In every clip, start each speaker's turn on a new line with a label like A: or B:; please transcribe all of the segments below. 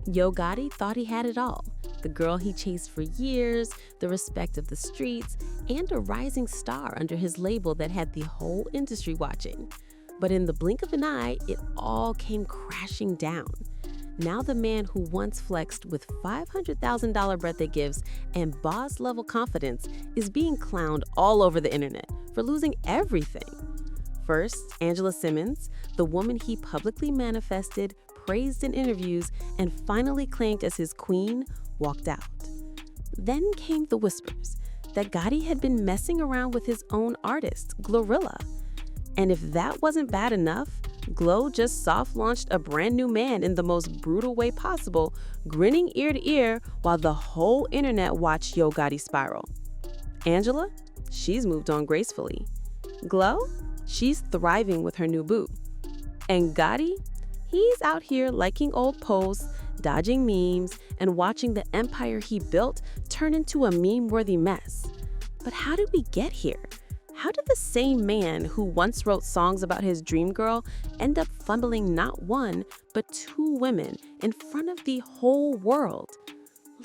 A: Yo Gotti thought he had it all: the girl he chased for years, the respect of the streets, and a rising star under his label that had the whole industry watching. But in the blink of an eye, it all came crashing down. Now the man who once flexed with $500,000 birthday gifts and boss-level confidence is being clowned all over the internet for losing everything. First, Angela Simmons, the woman he publicly manifested, praised in interviews, and finally claimed as his queen, walked out. Then came the whispers that Gotti had been messing around with his own artist, Glorilla. And if that wasn't bad enough, Glo just soft-launched a brand new man in the most brutal way possible, grinning ear to ear while the whole internet watched Yo Gotti spiral. Angela? She's moved on gracefully. Glo? She's thriving with her new boo. And Gotti? He's out here liking old posts, dodging memes, and watching the empire he built turn into a meme-worthy mess. But how did we get here? How did the same man who once wrote songs about his dream girl end up fumbling not one, but two women in front of the whole world?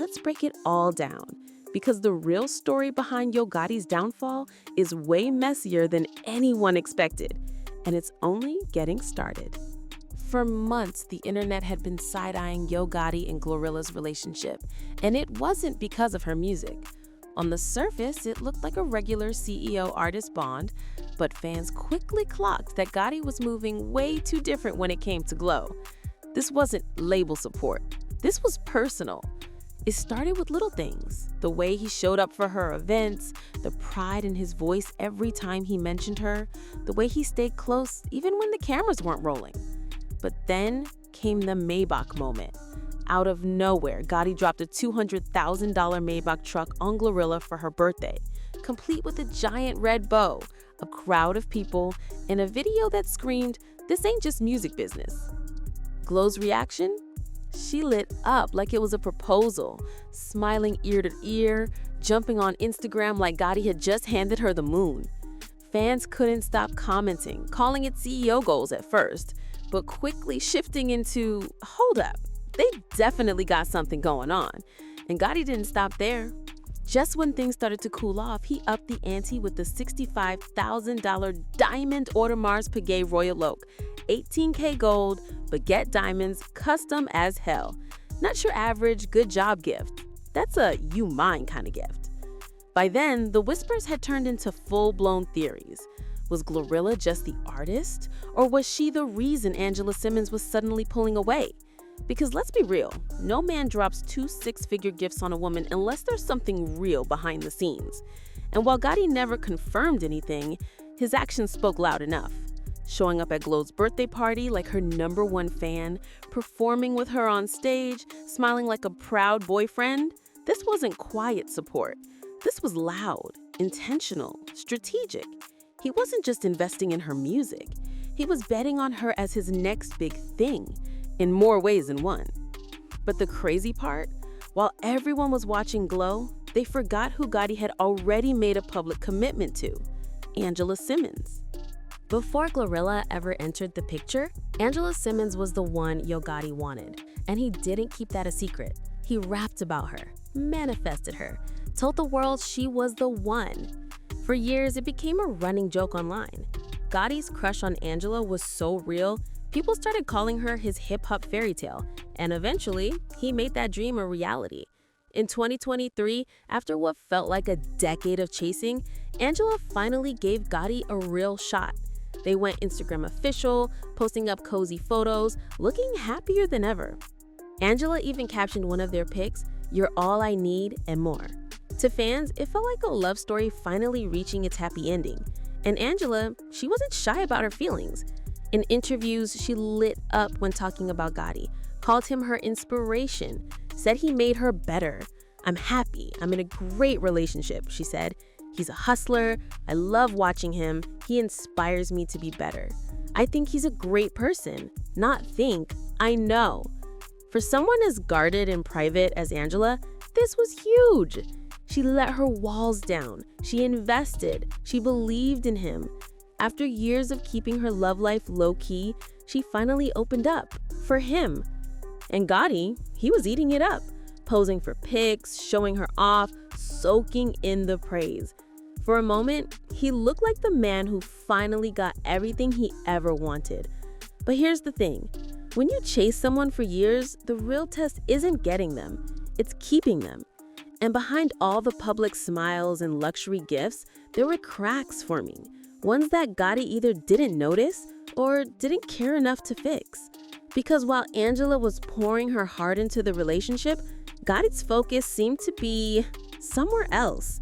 A: Let's break it all down, because the real story behind Yo Gotti's downfall is way messier than anyone expected, and it's only getting started. For months, the internet had been side-eyeing Yo Gotti and Glorilla's relationship, and it wasn't because of her music. On the surface, it looked like a regular CEO-artist bond, but fans quickly clocked that Gotti was moving way too different when it came to Glo. This wasn't label support. This was personal. It started with little things: the way he showed up for her events, the pride in his voice every time he mentioned her, the way he stayed close even when the cameras weren't rolling. But then came the Maybach moment. Out of nowhere, Gotti dropped a $200,000 Maybach truck on Glorilla for her birthday, complete with a giant red bow, a crowd of people, and a video that screamed, "This ain't just music business." Glo's reaction? She lit up like it was a proposal, smiling ear to ear, jumping on Instagram like Gotti had just handed her the moon. Fans couldn't stop commenting, calling it CEO goals at first, but quickly shifting into, hold up, they definitely got something going on. And Gotti didn't stop there. Just when things started to cool off, he upped the ante with the $65,000 diamond Audemars Piguet Royal Oak, 18K gold, baguette diamonds, custom as hell. Not your average good job gift. That's a you mine kind of gift. By then, the whispers had turned into full-blown theories. Was Glorilla just the artist, or was she the reason Angela Simmons was suddenly pulling away? Because let's be real, no man drops two six-figure gifts on a woman unless there's something real behind the scenes. And while Gotti never confirmed anything, his actions spoke loud enough. Showing up at Glo's birthday party like her #1 fan, performing with her on stage, smiling like a proud boyfriend, this wasn't quiet support. This was loud, intentional, strategic. He wasn't just investing in her music. He was betting on her as his next big thing, in more ways than one. But the crazy part? While everyone was watching Glo, they forgot who Gotti had already made a public commitment to: Angela Simmons. Before Glorilla ever entered the picture, Angela Simmons was the one Yo Gotti wanted, and he didn't keep that a secret. He rapped about her, manifested her, told the world she was the one. For years, it became a running joke online. Gotti's crush on Angela was so real, people started calling her his hip-hop fairy tale, and eventually, he made that dream a reality. In 2023, after what felt like a decade of chasing, Angela finally gave Gotti a real shot. They went Instagram official, posting up cozy photos, looking happier than ever. Angela even captioned one of their pics, "You're all I need and more." To fans, it felt like a love story finally reaching its happy ending. And Angela, she wasn't shy about her feelings. In interviews, she lit up when talking about Gotti, called him her inspiration, said he made her better. "I'm happy. I'm in a great relationship," she said. "He's a hustler. I love watching him. He inspires me to be better. I think he's a great person. Not think, I know." For someone as guarded and private as Angela, this was huge. She let her walls down. She invested. She believed in him. After years of keeping her love life low-key, she finally opened up for him. And Gotti, he was eating it up, posing for pics, showing her off, soaking in the praise. For a moment, he looked like the man who finally got everything he ever wanted. But here's the thing. When you chase someone for years, the real test isn't getting them, it's keeping them. And behind all the public smiles and luxury gifts, there were cracks forming, ones that Gotti either didn't notice or didn't care enough to fix. Because while Angela was pouring her heart into the relationship, Gotti's focus seemed to be somewhere else.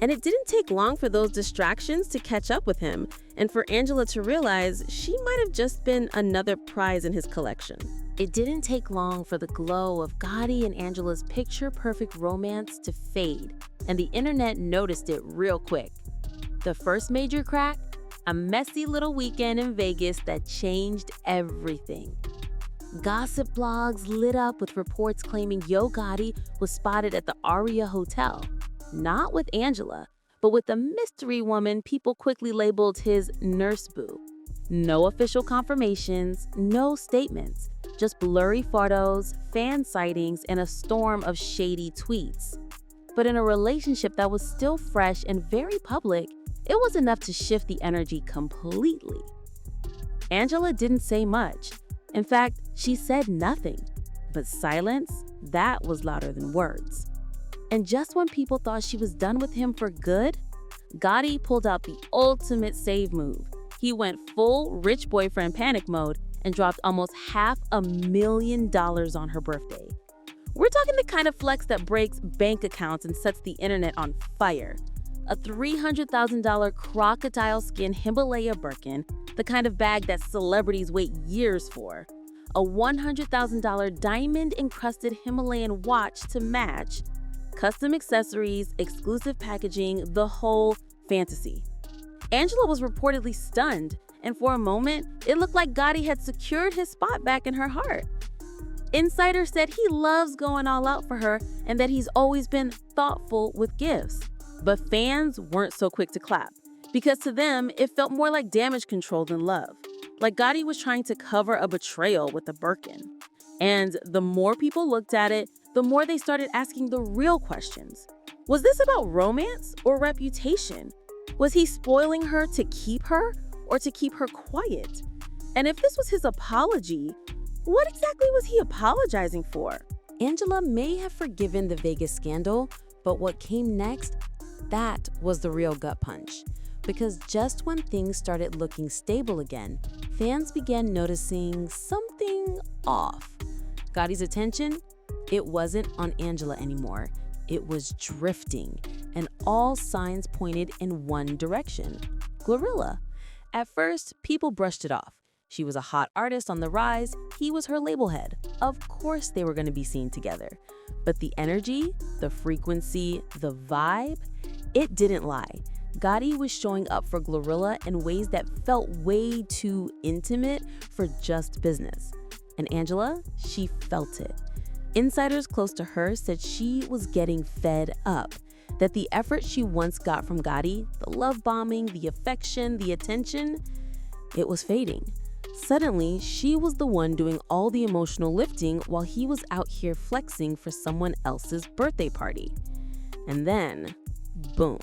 A: And it didn't take long for those distractions to catch up with him and for Angela to realize she might have just been another prize in his collection. It didn't take long for the glow of Gotti and Angela's picture-perfect romance to fade, and the internet noticed it real quick. The first major crack? A messy little weekend in Vegas that changed everything. Gossip blogs lit up with reports claiming Yo Gotti was spotted at the Aria Hotel. Not with Angela, but with a mystery woman people quickly labeled his nurse boo. No official confirmations, no statements, just blurry photos, fan sightings, and a storm of shady tweets. But in a relationship that was still fresh and very public, it was enough to shift the energy completely. Angela didn't say much. In fact, she said nothing. But silence, that was louder than words. And just when people thought she was done with him for good, Gotti pulled out the ultimate save move. He went full rich boyfriend panic mode and dropped almost $500,000 on her birthday. We're talking the kind of flex that breaks bank accounts and sets the internet on fire. A $300,000 crocodile skin Himalaya Birkin, the kind of bag that celebrities wait years for. A $100,000 diamond-encrusted Himalayan watch to match. Custom accessories, exclusive packaging, the whole fantasy. Angela was reportedly stunned, and for a moment, it looked like Gotti had secured his spot back in her heart. Insiders said he loves going all out for her and that he's always been thoughtful with gifts. But fans weren't so quick to clap, because to them, it felt more like damage control than love. Like Gotti was trying to cover a betrayal with a Birkin. And the more people looked at it, the more they started asking the real questions. Was this about romance or reputation? Was he spoiling her to keep her or to keep her quiet? And if this was his apology, what exactly was he apologizing for? Angela may have forgiven the Vegas scandal, but what came next, that was the real gut punch. Because just when things started looking stable again, fans began noticing something off. Gotti's attention? It wasn't on Angela anymore. It was drifting, and all signs pointed in one direction: Glorilla. At first, people brushed it off. She was a hot artist on the rise, he was her label head. Of course they were going to be seen together. But the energy, the frequency, the vibe, it didn't lie. Gotti was showing up for Glorilla in ways that felt way too intimate for just business. And Angela, she felt it. Insiders close to her said she was getting fed up, that the effort she once got from Gotti, the love bombing, the affection, the attention, it was fading. Suddenly, she was the one doing all the emotional lifting while he was out here flexing for someone else's birthday party. And then, boom,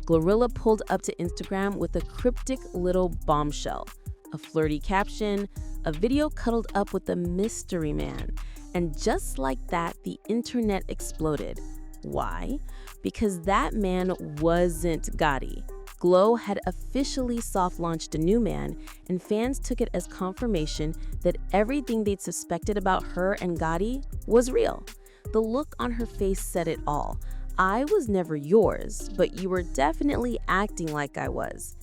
A: Glorilla pulled up to Instagram with a cryptic little bombshell, a flirty caption, a video cuddled up with a mystery man. And just like that, the internet exploded. Why? Because that man wasn't Gotti. Glo had officially soft-launched a new man, and fans took it as confirmation that everything they'd suspected about her and Gotti was real. The look on her face said it all. I was never yours, but you were definitely acting like I was.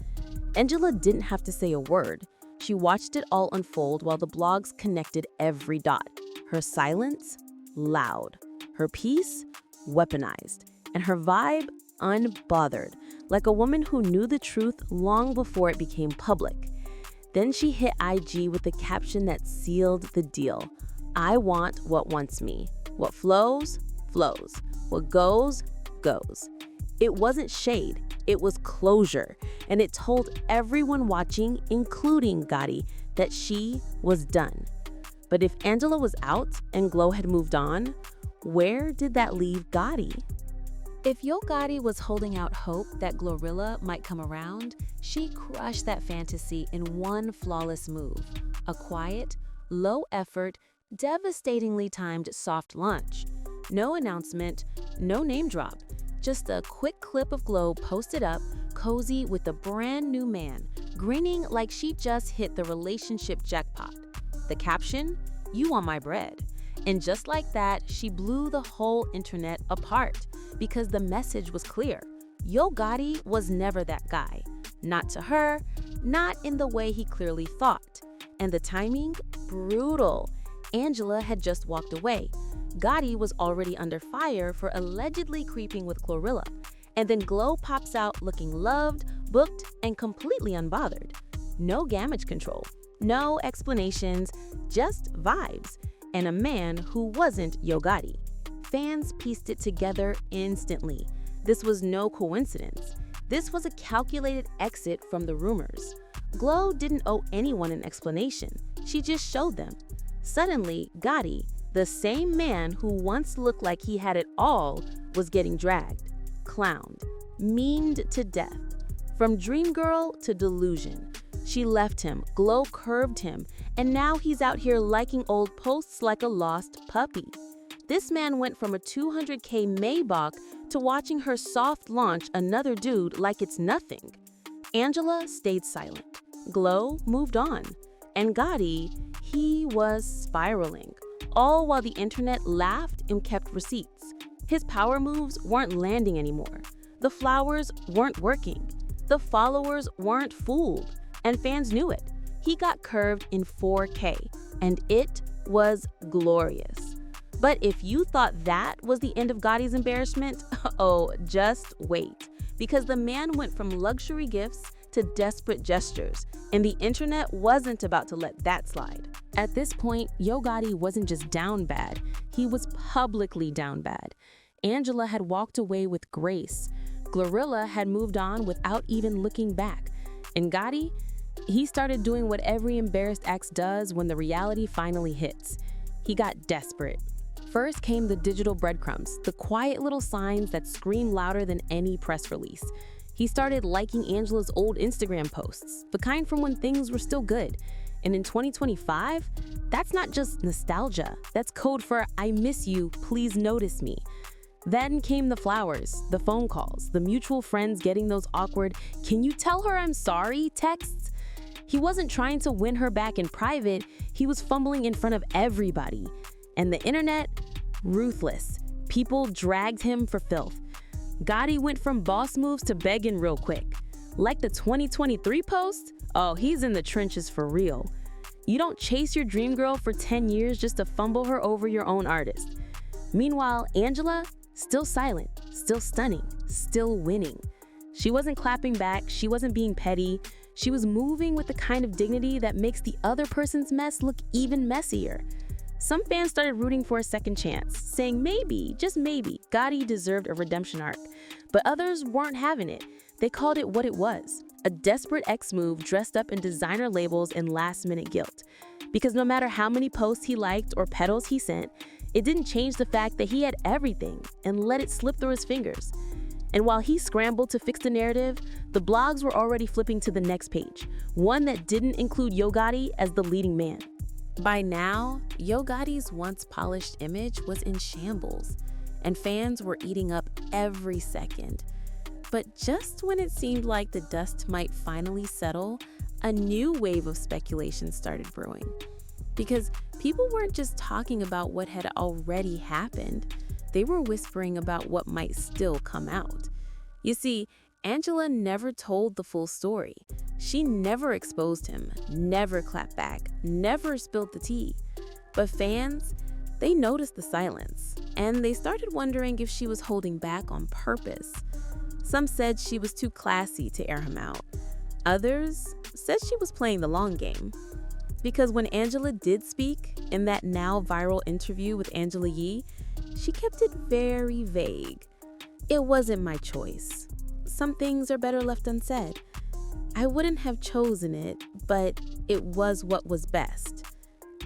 A: Angela didn't have to say a word. She watched it all unfold while the blogs connected every dot. Her silence, loud. Her peace, weaponized. And her vibe, unbothered, like a woman who knew the truth long before it became public. Then she hit IG with a caption that sealed the deal. I want what wants me. What flows, flows. What goes, goes. It wasn't shade, it was closure. And it told everyone watching, including Gotti, that she was done. But if Angela was out and Glow had moved on, where did that leave Gotti?
B: If Yo Gotti was holding out hope that Glorilla might come around, she crushed that fantasy in one flawless move. A quiet, low-effort, devastatingly timed soft launch. No announcement, no name drop, just a quick clip of Glow posted up, cozy with a brand new man, grinning like she just hit the relationship jackpot. The caption, "You want my bread." And just like that, she blew the whole internet apart because the message was clear. Yo Gotti was never that guy. Not to her, not in the way he clearly thought. And the timing? Brutal. Angela had just walked away. Gotti was already under fire for allegedly creeping with Glorilla. And then Glow pops out looking loved, booked, and completely unbothered. No damage control, no explanations, just vibes. And a man who wasn't Yo Gotti. Fans pieced it together instantly. This was no coincidence. This was a calculated exit from the rumors. Glow didn't owe anyone an explanation. She just showed them. Suddenly, Gotti, the same man who once looked like he had it all, was getting dragged, clowned, memed to death. From dream girl to delusion. She left him, Glow curved him, and now he's out here liking old posts like a lost puppy. This man went from a $200K Maybach to watching her soft launch another dude like it's nothing. Angela stayed silent. Glow moved on. And Gotti, he was spiraling. All while the internet laughed and kept receipts. His power moves weren't landing anymore. The flowers weren't working. The followers weren't fooled. And fans knew it. He got curved in 4K, and it was glorious. But if you thought that was the end of Gotti's embarrassment, oh, just wait. Because the man went from luxury gifts to desperate gestures, and the internet wasn't about to let that slide. At this point, Yo Gotti wasn't just down bad, he was publicly down bad. Angela had walked away with grace. Glorilla had moved on without even looking back. And Gotti, he started doing what every embarrassed ex does when the reality finally hits. He got desperate. First came the digital breadcrumbs, the quiet little signs that scream louder than any press release. He started liking Angela's old Instagram posts, the kind from when things were still good. And in 2025, that's not just nostalgia, that's code for "I miss you, please notice me." Then came the flowers, the phone calls, the mutual friends getting those awkward "can you tell her I'm sorry" texts. He wasn't trying to win her back in private, he was fumbling in front of everybody. And the internet, ruthless. People dragged him for filth. Gotti went from boss moves to begging real quick. Like the 2023 post? Oh, he's in the trenches for real. You don't chase your dream girl for 10 years just to fumble her over your own artist. Meanwhile, Angela, still silent, still stunning, still winning. She wasn't clapping back, she wasn't being petty. She was moving with the kind of dignity that makes the other person's mess look even messier. Some fans started rooting for a second chance, saying maybe, just maybe, Gotti deserved a redemption arc. But others weren't having it. They called it what it was, a desperate ex move dressed up in designer labels and last-minute guilt. Because no matter how many posts he liked or petals he sent, it didn't change the fact that he had everything and let it slip through his fingers. And while he scrambled to fix the narrative, the blogs were already flipping to the next page, one that didn't include Yo Gotti as the leading man. By now, Yo Gotti's once polished image was in shambles, and fans were eating up every second. But just when it seemed like the dust might finally settle, a new wave of speculation started brewing. Because people weren't just talking about what had already happened, they were whispering about what might still come out. You see, Angela never told the full story. She never exposed him, never clapped back, never spilled the tea. But fans, they noticed the silence, and they started wondering if she was holding back on purpose. Some said she was too classy to air him out. Others said she was playing the long game. Because when Angela did speak in that now viral interview with Angela Yee, she kept it very vague. It wasn't my choice. Some things are better left unsaid. I wouldn't have chosen it, but it was what was best.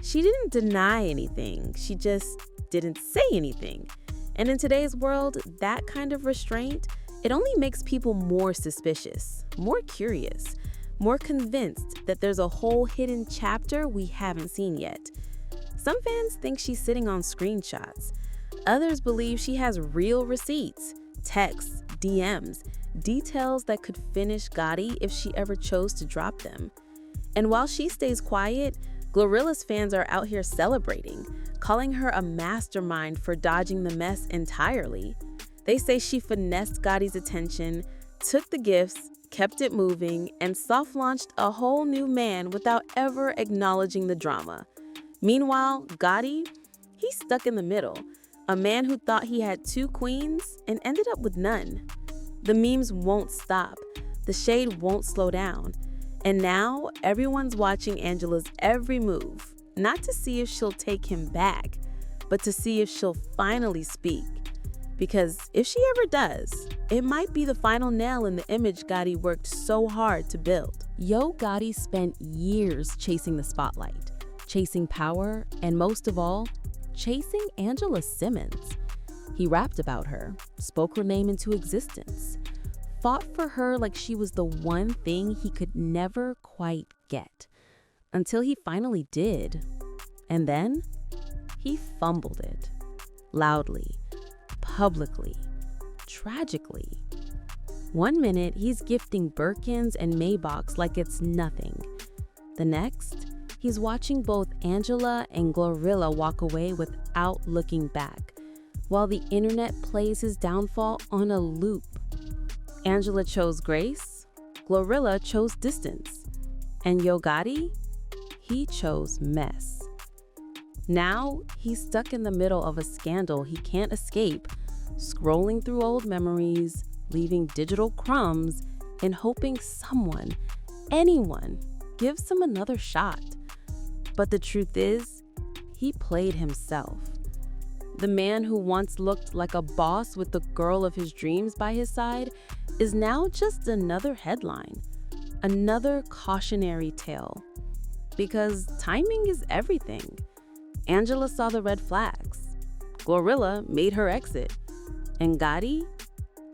A: She didn't deny anything, she just didn't say anything. And in today's world, that kind of restraint, it only makes people more suspicious, more curious, more convinced that there's a whole hidden chapter we haven't seen yet. Some fans think she's sitting on screenshots. Others believe she has real receipts, texts, DMs, details that could finish Gotti if she ever chose to drop them. And while she stays quiet, Glorilla's fans are out here celebrating, calling her a mastermind for dodging the mess entirely. They say she finessed Gotti's attention, took the gifts, kept it moving, and soft-launched a whole new man without ever acknowledging the drama. Meanwhile, Gotti, he's stuck in the middle, a man who thought he had two queens and ended up with none. The memes won't stop, the shade won't slow down, and now everyone's watching Angela's every move, not to see if she'll take him back, but to see if she'll finally speak. Because if she ever does, it might be the final nail in the image Gotti worked so hard to build.
B: Yo Gotti spent years chasing the spotlight, chasing power, and most of all, chasing Angela Simmons. He rapped about her, spoke her name into existence, fought for her like she was the one thing he could never quite get, until he finally did. And then he fumbled it, loudly, publicly, tragically. One minute, he's gifting Birkins and Maybachs like it's nothing. The next, he's watching both Angela and Glorilla walk away without looking back, while the internet plays his downfall on a loop. Angela chose grace, Glorilla chose distance, and Yo Gotti, he chose mess. Now, he's stuck in the middle of a scandal he can't escape, scrolling through old memories, leaving digital crumbs, and hoping someone, anyone, gives him another shot. But the truth is, he played himself. The man who once looked like a boss with the girl of his dreams by his side is now just another headline, another cautionary tale. Because timing is everything. Angela saw the red flags. Glorilla made her exit. And Gotti?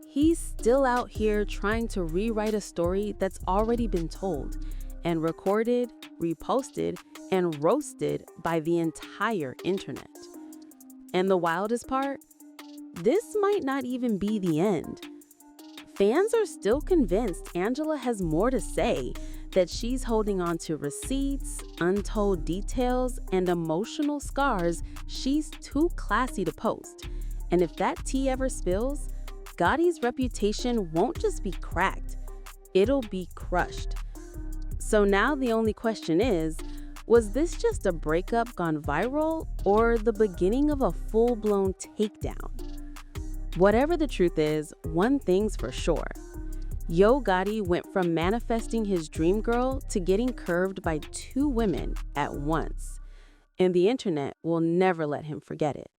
B: He's still out here trying to rewrite a story that's already been told and recorded, reposted, and roasted by the entire internet. And the wildest part? This might not even be the end. Fans are still convinced Angela has more to say, that she's holding on to receipts, untold details, and emotional scars she's too classy to post. And if that tea ever spills, Gotti's reputation won't just be cracked, it'll be crushed. So now the only question is, was this just a breakup gone viral or the beginning of a full-blown takedown? Whatever the truth is, one thing's for sure. Yo Gotti went from manifesting his dream girl to getting curved by two women at once, and the internet will never let him forget it.